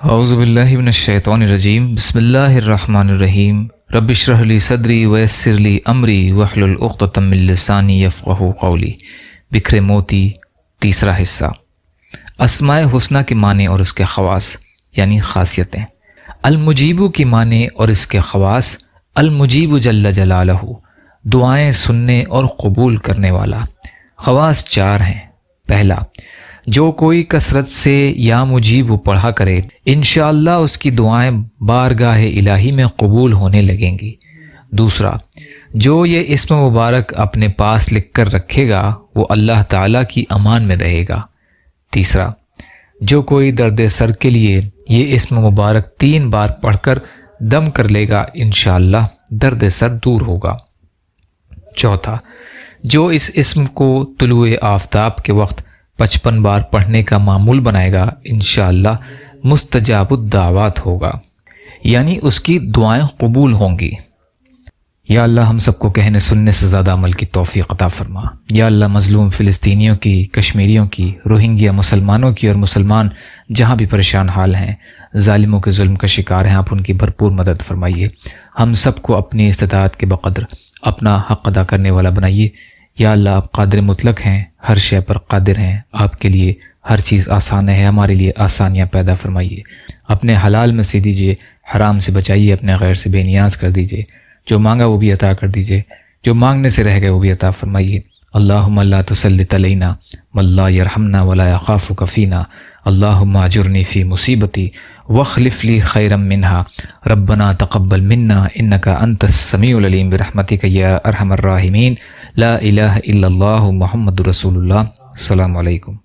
اعوذ باللہ من الشیطان الرجیم بسم اللہ الرحمن الرحیم رب اشرح لی صدری ویسر لی امری واحلل عقدۃ من لسانی یفقہوا قولی۔ بکھرے موتی، تیسرا حصہ۔ اسماء حسنہ کے معنی اور اس کے خواص یعنی خاصیتیں۔ المجیب کی معنی اور اس کے خواص: المجیب جل جلالہ، دعائیں سننے اور قبول کرنے والا۔ خواص چار ہیں۔ پہلا، جو کوئی کثرت سے یا مجیب پڑھا کرے انشاءاللہ اس کی دعائیں بارگاہ الہی میں قبول ہونے لگیں گی۔ دوسرا، جو یہ اسم مبارک اپنے پاس لکھ کر رکھے گا وہ اللہ تعالیٰ کی امان میں رہے گا۔ تیسرا، جو کوئی درد سر کے لیے یہ اسم مبارک 3 بار پڑھ کر دم کر لے گا انشاءاللہ درد سر دور ہوگا۔ چوتھا، جو اس اسم کو طلوع آفتاب کے وقت 55 بار پڑھنے کا معمول بنائے گا انشاءاللہ مستجاب الدعوات ہوگا، یعنی اس کی دعائیں قبول ہوں گی۔ یا اللہ ہم سب کو کہنے سننے سے زیادہ عمل کی توفیق عطا فرما۔ یا اللہ مظلوم فلسطینیوں کی، کشمیریوں کی، روہنگیا مسلمانوں کی اور مسلمان جہاں بھی پریشان حال ہیں، ظالموں کے ظلم کا شکار ہیں، آپ ان کی بھرپور مدد فرمائیے۔ ہم سب کو اپنی استطاعت کے بقدر اپنا حق ادا کرنے والا بنائیے۔ یا اللہ آپ قادر مطلق ہیں، ہر شے پر قادر ہیں، آپ کے لیے ہر چیز آسان ہے، ہمارے لیے آسانیاں پیدا فرمائیے۔ اپنے حلال میں سے دیجیے، حرام سے بچائیے، اپنے غیر سے بے نیاز کر دیجیے۔ جو مانگا وہ بھی عطا کر دیجیے، جو مانگنے سے رہ گئے وہ بھی عطا فرمائیے۔ اللہم لا تسلط علینا من لا یرحمنا ولا یخافک فینا، اللہم اجرنی فی مصیبتی واخلف لی خیرا منہا، ربنا تقبل منا انک انت السمیع العلیم برحمتک یا ارحم الراحمین، لا الہ الا اللہ محمد رسول اللہ۔ السلام علیکم۔